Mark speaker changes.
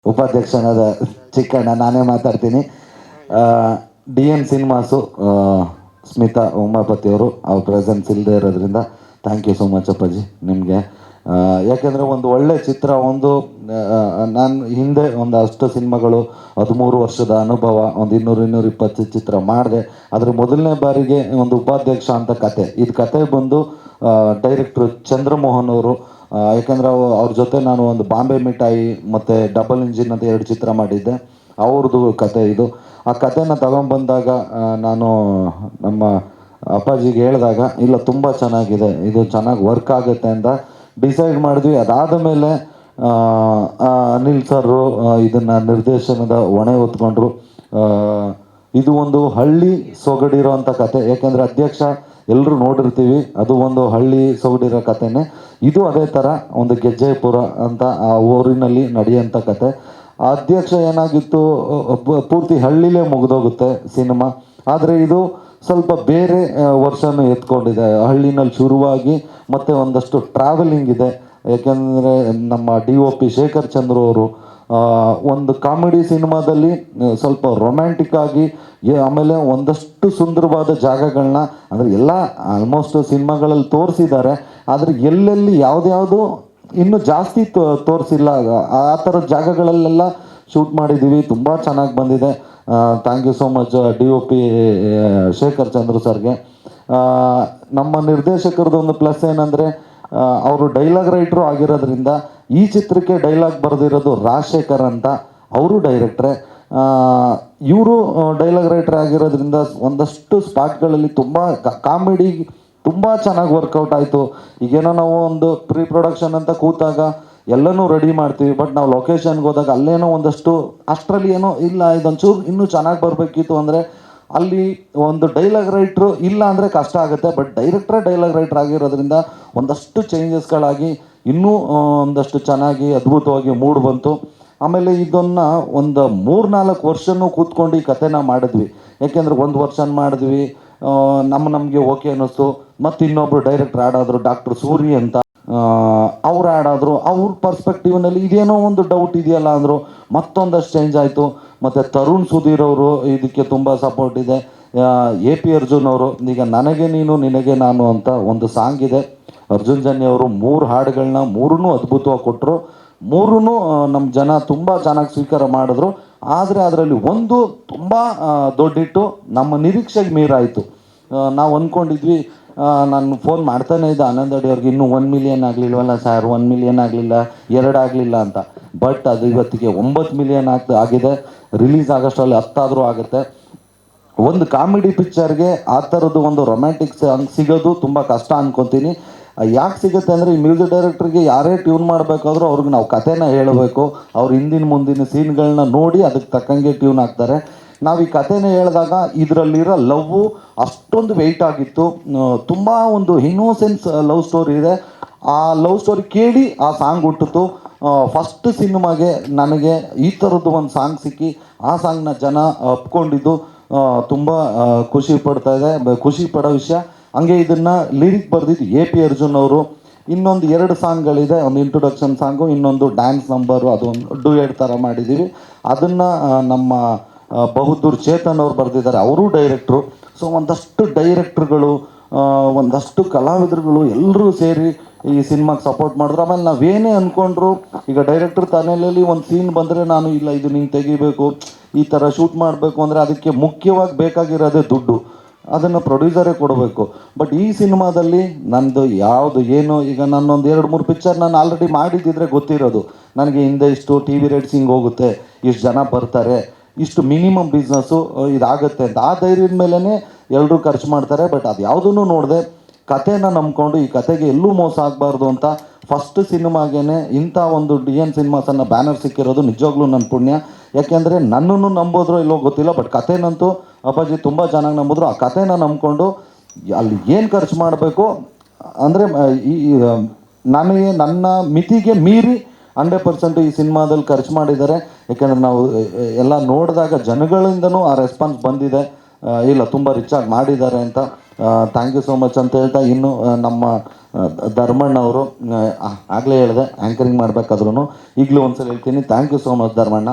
Speaker 1: ಉಪಾಧ್ಯಕ್ಷನಾದ ಚಿಕ್ಕಣ್ಣ ನಾನೇ ಮಾತಾಡ್ತೀನಿ. D N ಸಿನಿಮಾಸು Smita ಉಮಾಪತಿಯವರು ಅವ್ರ ಪ್ರೆಸೆನ್ಸ್ ಇಲ್ಲದೆ ಇರೋದ್ರಿಂದ ಥ್ಯಾಂಕ್ ಯು ಸೋ ಮಚ್ ಅಪ್ಪಾಜಿ ನಿಮಗೆ. ಯಾಕೆಂದರೆ ಒಂದು ಒಳ್ಳೆ ಚಿತ್ರ, ಒಂದು ನಾನು ಹಿಂದೆ ಒಂದು ಅಷ್ಟು ಸಿನಿಮಾಗಳು 13 ವರ್ಷದ ಅನುಭವ, ಒಂದು 200-220 ಚಿತ್ರ ಮಾಡಿದೆ. ಅದರ ಮೊದಲನೇ ಬಾರಿಗೆ ಒಂದು ಉಪಾಧ್ಯಕ್ಷ ಅಂತ ಕತೆ. ಇದು ಕತೆ ಬಂದು ಡೈರೆಕ್ಟ್ರು ಚಂದ್ರಮೋಹನ್ ಅವರು. ಯಾಕೆಂದರೆ ಅವ್ರ ಜೊತೆ ನಾನು ಒಂದು ಬಾಂಬೆ ಮಿಠಾಯಿ ಮತ್ತು ಡಬಲ್ ಇಂಜಿನ್ ಅಂತ 2 ಚಿತ್ರ ಮಾಡಿದ್ದೆ. ಅವ್ರದ್ದು ಕತೆ ಇದು. ಆ ಕತೆನ ತಗೊಂಬಂದಾಗ ನಾನು ನಮ್ಮ ಅಪ್ಪಾಜಿಗೆ ಹೇಳಿದಾಗ, ಇಲ್ಲ ತುಂಬ ಚೆನ್ನಾಗಿದೆ, ಇದು ಚೆನ್ನಾಗಿ ವರ್ಕ್ ಆಗುತ್ತೆ ಅಂತ ಡಿಸೈಡ್ ಮಾಡಿದ್ವಿ. ಅದಾದ ಮೇಲೆ ಅನಿಲ್ ಸರ್ ಇದನ್ನು ನಿರ್ದೇಶನದ ಹೊಣೆ ಹೊತ್ಕೊಂಡ್ರು. ಇದು ಒಂದು ಹಳ್ಳಿ ಸೊಗಡಿರೋ ಅಂಥ ಕತೆ. ಯಾಕೆಂದರೆ ಅಧ್ಯಕ್ಷ ಎಲ್ಲರೂ ನೋಡಿರ್ತೀವಿ, ಅದು ಒಂದು ಹಳ್ಳಿ ಸೊಗಡಿರೋ ಕತೆನೇ. ಇದು ಅದೇ ಥರ ಒಂದು ಗೆಜ್ಜೆಪುರ ಅಂತ ಆ ಊರಿನಲ್ಲಿ ನಡೆಯೋಂಥ ಕತೆ. ಆ ಅಧ್ಯಕ್ಷ ಏನಾಗಿತ್ತು, ಪೂರ್ತಿ ಹಳ್ಳಿಲೇ ಮುಗಿದೋಗುತ್ತೆ ಸಿನಿಮಾ. ಆದರೆ ಇದು ಸ್ವಲ್ಪ ಬೇರೆ ವರ್ಷನೂ ಎತ್ಕೊಂಡಿದೆ. ಹಳ್ಳಿನಲ್ಲಿ ಶುರುವಾಗಿ ಮತ್ತು ಒಂದಷ್ಟು ಟ್ರಾವೆಲಿಂಗ್ ಇದೆ. ಯಾಕೆಂದರೆ ನಮ್ಮ DOP ಶೇಖರ್ ಚಂದ್ರ ಅವರು ಒಂದು ಕಾಮಿಡಿ ಸಿನಿಮಾದಲ್ಲಿ ಸ್ವಲ್ಪ ರೊಮ್ಯಾಂಟಿಕ್ ಆಗಿ, ಆಮೇಲೆ ಒಂದಷ್ಟು ಸುಂದರವಾದ ಜಾಗಗಳನ್ನ, ಅಂದರೆ ಎಲ್ಲ ಆಲ್ಮೋಸ್ಟ್ ಸಿನಿಮಾಗಳಲ್ಲಿ ತೋರಿಸಿದ್ದಾರೆ. ಆದರೆ ಎಲ್ಲೆಲ್ಲಿ ಯಾವುದ್ಯಾವುದು ಇನ್ನೂ ಜಾಸ್ತಿ ತೋರಿಸಿಲ್ಲ, ಆ ಥರದ ಜಾಗಗಳಲ್ಲೆಲ್ಲ ಶೂಟ್ ಮಾಡಿದ್ದೀವಿ. ತುಂಬ ಚೆನ್ನಾಗಿ ಬಂದಿದೆ. Thank you so much DOP Shekhar Chandra ಸರ್ಗೆ. ನಮ್ಮ ನಿರ್ದೇಶಕರದ್ದು ಒಂದು ಪ್ಲಸ್ ಏನಂದರೆ, ಅವರು ಡೈಲಾಗ್ ರೈಟ್ರು ಆಗಿರೋದ್ರಿಂದ ಈ ಚಿತ್ರಕ್ಕೆ ಡೈಲಾಗ್ ಬರೆದಿರೋದು ರಾಜಶೇಖರ್ ಅಂತ, ಅವರು ಡೈರೆಕ್ಟ್ರೆ. ಇವರು ಡೈಲಾಗ್ ರೈಟ್ರ್ ಆಗಿರೋದ್ರಿಂದ ಒಂದಷ್ಟು ಸ್ಪಾಟ್ಗಳಲ್ಲಿ ತುಂಬ ಕಾಮಿಡಿ ತುಂಬ ಚೆನ್ನಾಗಿ ವರ್ಕೌಟ್ ಆಯಿತು. ಈಗೇನೋ ನಾವು ಒಂದು ಪ್ರೀ ಪ್ರೊಡಕ್ಷನ್ ಅಂತ ಕೂತಾಗ ಎಲ್ಲನೂ ರೆಡಿ ಮಾಡ್ತೀವಿ, ಬಟ್ ನಾವು ಲೊಕೇಶನ್ಗೆ ಹೋದಾಗ ಅಲ್ಲೇನೋ ಒಂದಷ್ಟು ಅಷ್ಟರಲ್ಲಿ ಏನೋ ಇಲ್ಲ, ಇದೊಂಚೂರು ಇನ್ನೂ ಚೆನ್ನಾಗಿ ಬರಬೇಕಿತ್ತು ಅಂದರೆ ಅಲ್ಲಿ ಒಂದು ಡೈಲಾಗ್ ರೈಟ್ರು ಇಲ್ಲ ಅಂದರೆ ಕಷ್ಟ ಆಗುತ್ತೆ. ಬಟ್ ಡೈರೆಕ್ಟ್ರೇ ಡೈಲಾಗ್ ರೈಟ್ರ್ ಆಗಿರೋದ್ರಿಂದ ಒಂದಷ್ಟು ಚೇಂಜಸ್ಗಳಾಗಿ ಇನ್ನೂ ಒಂದಷ್ಟು ಚೆನ್ನಾಗಿ ಅದ್ಭುತವಾಗಿ ಮೂಡ್ ಬಂತು. ಆಮೇಲೆ ಇದನ್ನು ಒಂದು 3-4 ವರ್ಷನೂ ಕೂತ್ಕೊಂಡು ಈ ಕಥೆನ ಮಾಡಿದ್ವಿ. ಯಾಕೆಂದರೆ 1 ವರ್ಷ ಮಾಡಿದ್ವಿ, ನಮಗೆ ಓಕೆ ಅನ್ನಿಸ್ತು. ಮತ್ತು ಇನ್ನೊಬ್ಬರು ಡೈರೆಕ್ಟ್ರ್ ಆ್ಯಡ್ ಆದರು, ಡಾಕ್ಟರ್ ಸೂರಿ ಅಂತ, ಅವ್ರು ಆ್ಯಡ್ ಆದರು. ಅವ್ರ ಪರ್ಸ್ಪೆಕ್ಟಿವ್ನಲ್ಲಿ ಇದೇನೋ ಒಂದು ಡೌಟ್ ಇದೆಯಲ್ಲ ಅಂದರು. ಮತ್ತೊಂದಷ್ಟು ಚೇಂಜ್ ಆಯಿತು. ಮತ್ತು ತರುಣ್ ಸುಧೀರ್ ಅವರು ಇದಕ್ಕೆ ತುಂಬ ಸಪೋರ್ಟ್ ಇದೆ. AP ಅರ್ಜುನ್ ಅವರು, ಈಗ ನನಗೆ ನೀನು ನಿನಗೆ ನಾನು ಅಂತ ಒಂದು ಸಾಂಗ್ ಇದೆ. ಅರ್ಜುನ್ ಜನ್ಯ ಅವರು 3 ಹಾಡುಗಳನ್ನ 3 ಅದ್ಭುತವಾಗಿ ಕೊಟ್ಟರು. 3 ನಮ್ಮ ಜನ ತುಂಬ ಚೆನ್ನಾಗಿ ಸ್ವೀಕಾರ ಮಾಡಿದ್ರು. ಆದರೆ ಅದರಲ್ಲಿ ಒಂದು ತುಂಬ ದೊಡ್ಡಿಟ್ಟು ನಮ್ಮ ನಿರೀಕ್ಷೆಗೆ ಮೀರಾಯಿತು. ನಾವು ಅಂದ್ಕೊಂಡಿದ್ವಿ, ನಾನು ಫೋನ್ ಮಾಡ್ತಾನೆ ಇದ್ದೆ ಆನಂದ್ ಅಡಿ ಅವ್ರಿಗೆ, ಇನ್ನೂ 1 ಮಿಲಿಯನ್ ಆಗಲಿಲ್ವಲ್ಲ ಸರ್, 1 ಮಿಲಿಯನ್ ಆಗಲಿಲ್ಲ, 2 ಆಗಲಿಲ್ಲ ಅಂತ. ಬಟ್ ಅದು ಇವತ್ತಿಗೆ 9 ಮಿಲಿಯನ್ ಆಗಿದೆ. ರಿಲೀಸ್ ಆಗೋಷ್ಟರಲ್ಲಿ 10 ಆದರೂ ಆಗುತ್ತೆ. ಒಂದು ಕಾಮಿಡಿ ಪಿಕ್ಚರ್ಗೆ ಆ ಥರದ್ದು ಒಂದು ರೊಮ್ಯಾಂಟಿಕ್ ಸಾಂಗ್ ಸಿಗೋದು ತುಂಬ ಕಷ್ಟ ಅನ್ಕೊತೀನಿ. ಯಾಕೆ ಸಿಗುತ್ತೆ ಅಂದರೆ, ಈ ಮ್ಯೂಸಿಕ್ ಡೈರೆಕ್ಟ್ರಿಗೆ ಯಾರೇ ಟ್ಯೂನ್ ಮಾಡಬೇಕಾದ್ರೂ ಅವ್ರಿಗೆ ನಾವು ಕಥೆನ ಹೇಳಬೇಕು. ಅವ್ರು ಹಿಂದಿನ ಮುಂದಿನ ಸೀನ್ಗಳನ್ನ ನೋಡಿ ಅದಕ್ಕೆ ತಕ್ಕಂಗೆ ಟ್ಯೂನ್ ಆಗ್ತಾರೆ. ನಾವು ಈ ಕಥೆನ ಹೇಳಿದಾಗ ಇದರಲ್ಲಿರೋ ಲವ್ವು ಅಷ್ಟೊಂದು ವೆಯ್ಟ್ ಆಗಿತ್ತು. ತುಂಬ ಒಂದು ಇನ್ನೋಸೆನ್ಸ್ ಲವ್ ಸ್ಟೋರಿ ಇದೆ. ಆ ಲವ್ ಸ್ಟೋರಿ ಕೇಳಿ ಆ ಸಾಂಗ್ ಹುಟ್ಟಿತು. ಫಸ್ಟ್ ಸಿನಿಮಾಗೆ ನನಗೆ ಈ ಥರದ್ದು ಒಂದು ಸಾಂಗ್ ಸಿಕ್ಕಿ ಆ ಸಾಂಗ್ನ ಜನ ಒಪ್ಕೊಂಡಿದ್ದು ತುಂಬ ಖುಷಿ ಪಡೋ ವಿಷಯ. ಹಂಗೆ ಇದನ್ನು ಲಿರಿಕ್ ಬರೆದಿದ್ದು AP ಅರ್ಜುನ್ ಅವರು. ಇನ್ನೊಂದು 2 ಸಾಂಗ್ಗಳಿದೆ, ಒಂದು ಇಂಟ್ರೊಡಕ್ಷನ್ ಸಾಂಗು, ಇನ್ನೊಂದು ಡ್ಯಾನ್ಸ್ ನಂಬರು, ಅದೊಂದು ಡುಯೆಟ್ ಥರ ಮಾಡಿದ್ದೀವಿ. ಅದನ್ನು ನಮ್ಮ ಬಹುದೂರ್ ಚೇತನ್ ಅವ್ರು ಬರೆದಿದ್ದಾರೆ, ಅವರು ಡೈರೆಕ್ಟ್ರು. ಸೊ ಒಂದಷ್ಟು ಡೈರೆಕ್ಟ್ರುಗಳು, ಒಂದಷ್ಟು ಕಲಾವಿದರುಗಳು ಎಲ್ಲರೂ ಸೇರಿ ಈ ಸಿನಿಮಾಗೆ ಸಪೋರ್ಟ್ ಮಾಡಿದ್ರು. ಆಮೇಲೆ ನಾವೇನೇ ಅಂದ್ಕೊಂಡ್ರು, ಈಗ ಡೈರೆಕ್ಟ್ರ್ ತಲೆಯಲ್ಲಿ ಒಂದು ಸೀನ್ ಬಂದರೆ ನಾನು ಇಲ್ಲ ಇದು ನೀನು ತೆಗಿಬೇಕು, ಈ ಥರ ಶೂಟ್ ಮಾಡಬೇಕು ಅಂದರೆ ಅದಕ್ಕೆ ಮುಖ್ಯವಾಗಿ ಬೇಕಾಗಿರೋದೇ ದುಡ್ಡು. ಅದನ್ನು ಪ್ರೊಡ್ಯೂಸರೇ ಕೊಡಬೇಕು. ಬಟ್ ಈ ಸಿನಿಮಾದಲ್ಲಿ ನಂದು ಯಾವುದು ಏನು, ಈಗ ನಾನೊಂದು 2-3 ಪಿಕ್ಚರ್ ನಾನು ಆಲ್ರೆಡಿ ಮಾಡಿದ್ದಿದ್ರೆ ಗೊತ್ತಿರೋದು ನನಗೆ, ಹಿಂದೆ ಇಷ್ಟು TV ರೇಟ್ಸ್ ಹಿಂಗೆ ಹೋಗುತ್ತೆ, ಇಷ್ಟು ಜನ ಬರ್ತಾರೆ, ಇಷ್ಟು ಮಿನಿಮಮ್ ಬಿಸ್ನೆಸ್ಸು ಇದಾಗುತ್ತೆ ಅಂತ ಆ ಧೈರ್ಯದ ಮೇಲೇ ಎಲ್ಲರೂ ಖರ್ಚು ಮಾಡ್ತಾರೆ. ಬಟ್ ಅದು ಯಾವುದೂ ನೋಡಿದೆ ಕಥೆನ ನಂಬ್ಕೊಂಡು ಈ ಕತೆಗೆ ಎಲ್ಲೂ ಮೋಸ ಆಗಬಾರ್ದು ಅಂತ ಫಸ್ಟ್ ಸಿನಿಮಾಗೇ ಇಂಥ ಒಂದು DN ಸಿನಿಮಾಸನ್ನು ಬ್ಯಾನರ್ ಸಿಕ್ಕಿರೋದು ನಿಜವಾಗ್ಲೂ ನನ್ನ ಪುಣ್ಯ. ಯಾಕೆಂದರೆ ನನ್ನನ್ನು ನಂಬೋದ್ರೋ ಇಲ್ಲೋ ಗೊತ್ತಿಲ್ಲ, ಬಟ್ ಕಥೆನಂತೂ ಅಪ್ಪಾಜಿ ತುಂಬ ಚೆನ್ನಾಗಿ ನಂಬಿದ್ರು. ಆ ಕಥೆನ ನಂಬ್ಕೊಂಡು ಅಲ್ಲಿ ಏನು ಖರ್ಚು ಮಾಡಬೇಕು ಅಂದರೆ ನನಗೆ ನನ್ನ ಮಿತಿಗೆ ಮೀರಿ 100% ಈ ಸಿನಿಮಾದಲ್ಲಿ ಖರ್ಚು ಮಾಡಿದ್ದಾರೆ. ಯಾಕೆಂದರೆ ನಾವು ಎಲ್ಲ ನೋಡಿದಾಗ ಜನಗಳಿಂದನೂ ಆ ರೆಸ್ಪಾನ್ಸ್ ಬಂದಿದೆ, ಇಲ್ಲ ತುಂಬ ರಿಚಾಗಿ ಮಾಡಿದ್ದಾರೆ ಅಂತ. ಥ್ಯಾಂಕ್ ಯು ಸೋ ಮಚ್ ಅಂತ ಹೇಳ್ತಾ, ಇನ್ನು ನಮ್ಮ ಧರ್ಮಣ್ಣ ಅವರು ಆಗಲೇ ಹೇಳಿದೆ ಆ್ಯಂಕರಿಂಗ್ ಮಾಡಬೇಕಾದ್ರೂ ಈಗಲೂ ಒಂದ್ಸಲ ಹೇಳ್ತೀನಿ, thank you so much Dharmanna.